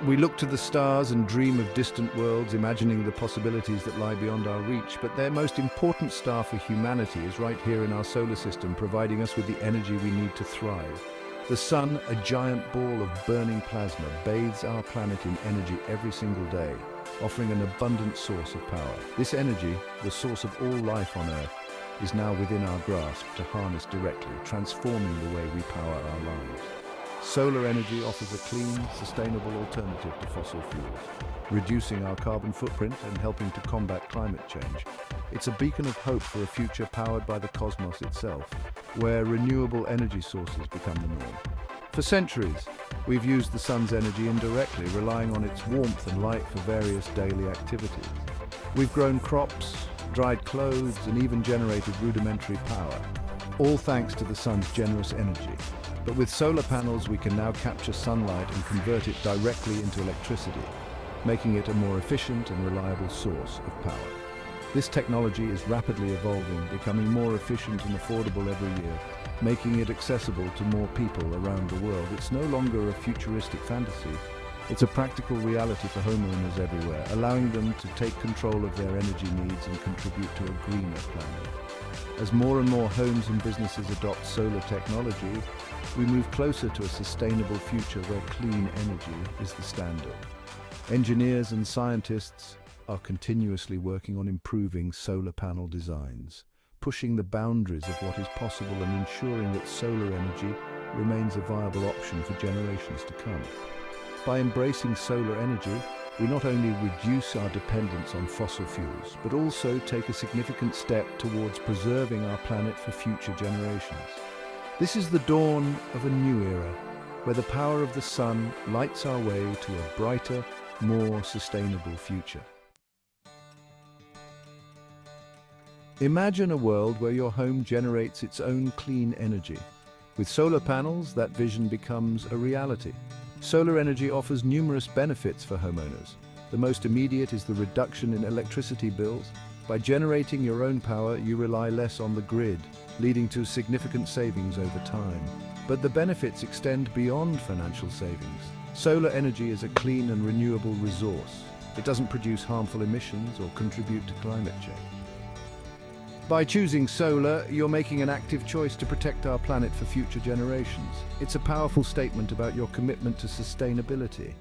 We look to the stars and dream of distant worlds, imagining the possibilities that lie beyond our reach, but their most important star for humanity is right here in our solar system, providing us with the energy we need to thrive. The sun, a giant ball of burning plasma, bathes our planet in energy every single day, offering an abundant source of power. This energy, the source of all life on Earth, is now within our grasp to harness directly, transforming the way we power our lives. Solar energy offers a clean, sustainable alternative to fossil fuels, reducing our carbon footprint and helping to combat climate change. It's a beacon of hope for a future powered by the cosmos itself, where renewable energy sources become the norm. For centuries, we've used the sun's energy indirectly, relying on its warmth and light for various daily activities. We've grown crops, dried clothes, and even generated rudimentary power, all thanks to the sun's generous energy. But with solar panels, we can now capture sunlight and convert it directly into electricity, making it a more efficient and reliable source of power. This technology is rapidly evolving, becoming more efficient and affordable every year, making it accessible to more people around the world. It's no longer a futuristic fantasy. It's a practical reality for homeowners everywhere, allowing them to take control of their energy needs and contribute to a greener planet. As more and more homes and businesses adopt solar technology, we move closer to a sustainable future where clean energy is the standard. Engineers and scientists are continuously working on improving solar panel designs, pushing the boundaries of what is possible and ensuring that solar energy remains a viable option for generations to come. By embracing solar energy, we not only reduce our dependence on fossil fuels, but also take a significant step towards preserving our planet for future generations. This is the dawn of a new era, where the power of the sun lights our way to a brighter, more sustainable future. Imagine a world where your home generates its own clean energy. With solar panels, that vision becomes a reality. Solar energy offers numerous benefits for homeowners. The most immediate is the reduction in electricity bills. By generating your own power, you rely less on the grid, leading to significant savings over time. But the benefits extend beyond financial savings. Solar energy is a clean and renewable resource. It doesn't produce harmful emissions or contribute to climate change. By choosing solar, you're making an active choice to protect our planet for future generations. It's a powerful statement about your commitment to sustainability.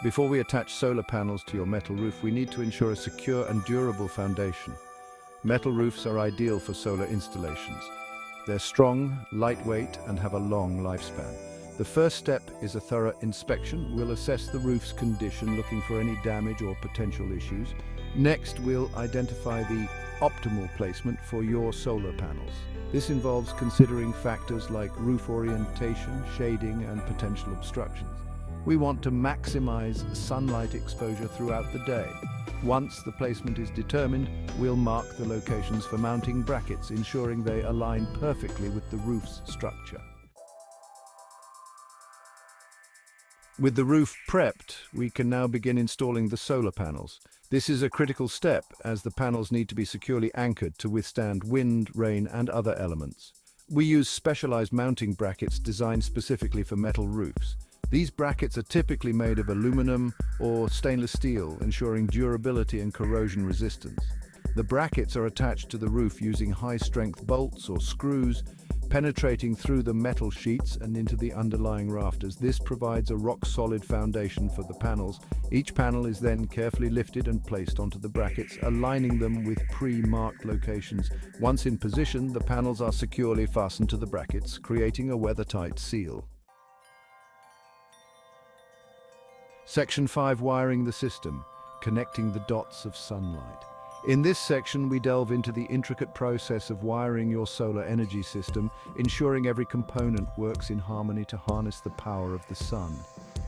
Before we attach solar panels to your metal roof, we need to ensure a secure and durable foundation. Metal roofs are ideal for solar installations. They're strong, lightweight, and have a long lifespan. The first step is a thorough inspection. We'll assess the roof's condition, looking for any damage or potential issues. Next, we'll identify the optimal placement for your solar panels. This involves considering factors like roof orientation, shading, and potential obstructions. We want to maximize sunlight exposure throughout the day. Once the placement is determined, we'll mark the locations for mounting brackets, ensuring they align perfectly with the roof's structure. With the roof prepped, we can now begin installing the solar panels. This is a critical step, as the panels need to be securely anchored to withstand wind, rain, and other elements. We use specialized mounting brackets designed specifically for metal roofs. These brackets are typically made of aluminum or stainless steel, ensuring durability and corrosion resistance. The brackets are attached to the roof using high-strength bolts or screws, penetrating through the metal sheets and into the underlying rafters. This provides a rock-solid foundation for the panels. Each panel is then carefully lifted and placed onto the brackets, aligning them with pre-marked locations. Once in position, the panels are securely fastened to the brackets, creating a weather-tight seal. Section 5. Wiring the system, connecting the dots of sunlight. In this section, we delve into the intricate process of wiring your solar energy system, ensuring every component works in harmony to harness the power of the sun.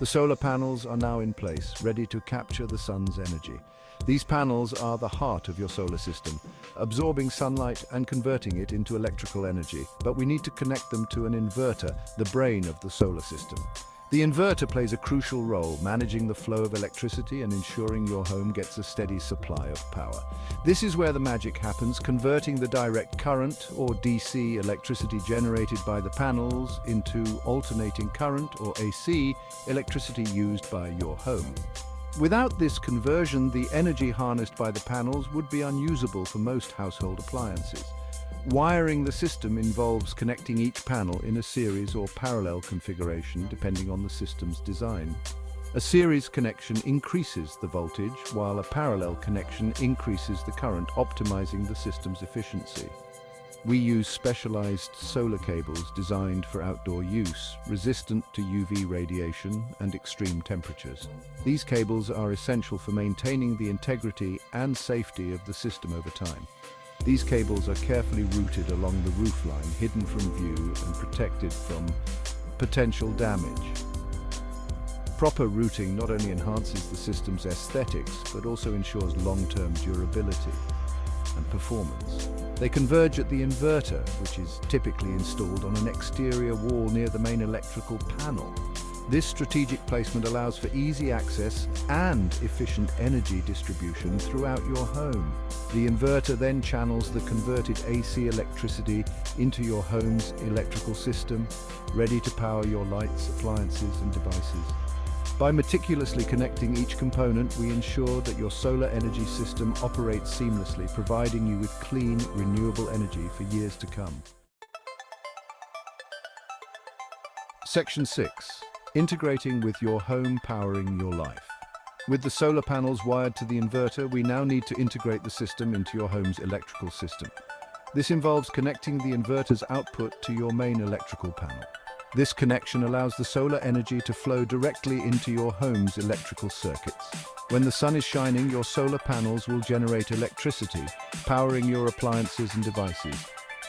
The solar panels are now in place, ready to capture the sun's energy. These panels are the heart of your solar system, absorbing sunlight and converting it into electrical energy. But we need to connect them to an inverter, the brain of the solar system. The inverter plays a crucial role, managing the flow of electricity and ensuring your home gets a steady supply of power. This is where the magic happens, converting the direct current, or DC, electricity generated by the panels into alternating current, or AC, electricity used by your home. Without this conversion, the energy harnessed by the panels would be unusable for most household appliances. Wiring the system involves connecting each panel in a series or parallel configuration depending on the system's design. A series connection increases the voltage, while a parallel connection increases the current, optimizing the system's efficiency. We use specialized solar cables designed for outdoor use, resistant to UV radiation and extreme temperatures. These cables are essential for maintaining the integrity and safety of the system over time. These cables are carefully routed along the roofline, hidden from view and protected from potential damage. Proper routing not only enhances the system's aesthetics, but also ensures long-term durability and performance. They converge at the inverter, which is typically installed on an exterior wall near the main electrical panel. This strategic placement allows for easy access and efficient energy distribution throughout your home. The inverter then channels the converted AC electricity into your home's electrical system, ready to power your lights, appliances, and devices. By meticulously connecting each component, we ensure that your solar energy system operates seamlessly, providing you with clean, renewable energy for years to come. Section 6. Integrating with your home, powering your life. With the solar panels wired to the inverter, we now need to integrate the system into your home's electrical system. This involves connecting the inverter's output to your main electrical panel. This connection allows the solar energy to flow directly into your home's electrical circuits. When the sun is shining, your solar panels will generate electricity, powering your appliances and devices.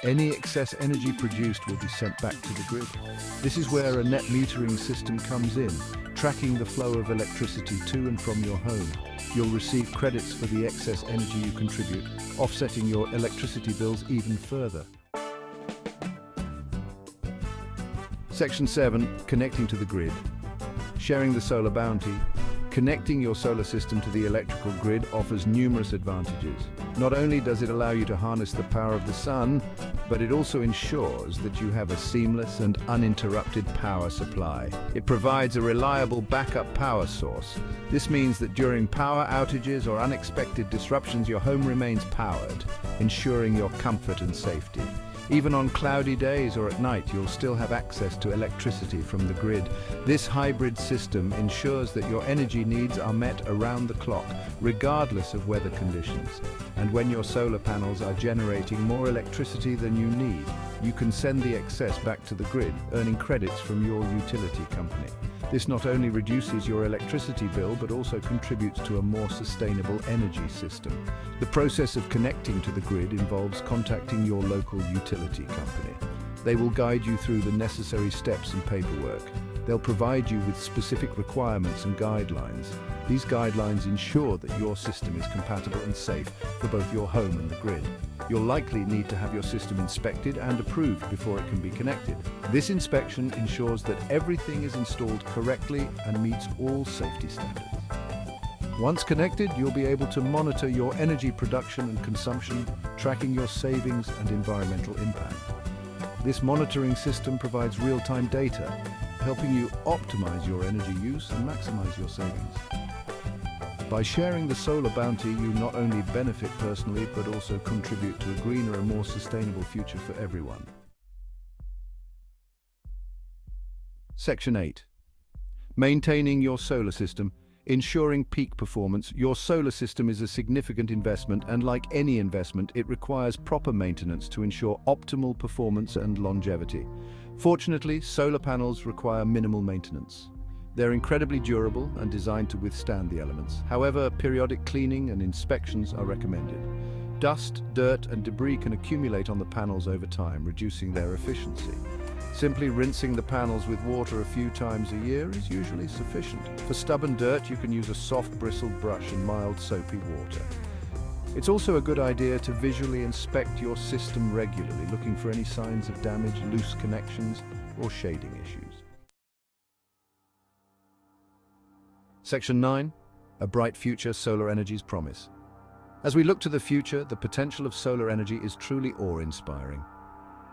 Any excess energy produced will be sent back to the grid. This is where a net metering system comes in, tracking the flow of electricity to and from your home. You'll receive credits for the excess energy you contribute, offsetting your electricity bills even further. Section 7. Connecting to the grid. Sharing the solar bounty. Connecting your solar system to the electrical grid offers numerous advantages. Not only does it allow you to harness the power of the sun, but it also ensures that you have a seamless and uninterrupted power supply. It provides a reliable backup power source. This means that during power outages or unexpected disruptions, your home remains powered, ensuring your comfort and safety. Even on cloudy days or at night, you'll still have access to electricity from the grid. This hybrid system ensures that your energy needs are met around the clock, regardless of weather conditions. And when your solar panels are generating more electricity than you need, you can send the excess back to the grid, earning credits from your utility company. This not only reduces your electricity bill, but also contributes to a more sustainable energy system. The process of connecting to the grid involves contacting your local utility company. They will guide you through the necessary steps and paperwork. They'll provide you with specific requirements and guidelines. These guidelines ensure that your system is compatible and safe for both your home and the grid. You'll likely need to have your system inspected and approved before it can be connected. This inspection ensures that everything is installed correctly and meets all safety standards. Once connected, you'll be able to monitor your energy production and consumption, tracking your savings and environmental impact. This monitoring system provides real-time data, helping you optimize your energy use and maximize your savings. By sharing the solar bounty, you not only benefit personally, but also contribute to a greener and more sustainable future for everyone. Section 8. Maintaining your solar system. Ensuring peak performance. Your solar system is a significant investment, and like any investment, it requires proper maintenance to ensure optimal performance and longevity. Fortunately, solar panels require minimal maintenance. They're incredibly durable and designed to withstand the elements. However, periodic cleaning and inspections are recommended. Dust, dirt, and debris can accumulate on the panels over time, reducing their efficiency. Simply rinsing the panels with water a few times a year is usually sufficient. For stubborn dirt, you can use a soft bristled brush and mild soapy water. It's also a good idea to visually inspect your system regularly, looking for any signs of damage, loose connections, or shading issues. Section 9. A bright future, solar energy's promise. As we look to the future, the potential of solar energy is truly awe-inspiring.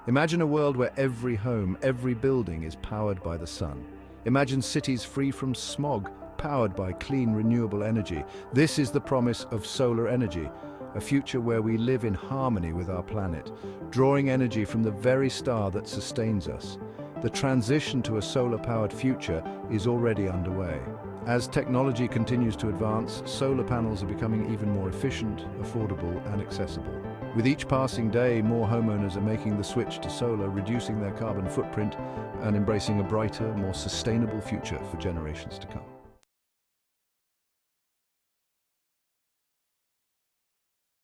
Imagine a world where every home, every building is powered by the sun. Imagine cities free from smog, powered by clean, renewable energy. This is the promise of solar energy, a future where we live in harmony with our planet, drawing energy from the very star that sustains us. The transition to a solar-powered future is already underway. As technology continues to advance, solar panels are becoming even more efficient, affordable, and accessible. With each passing day, more homeowners are making the switch to solar, reducing their carbon footprint and embracing a brighter, more sustainable future for generations to come.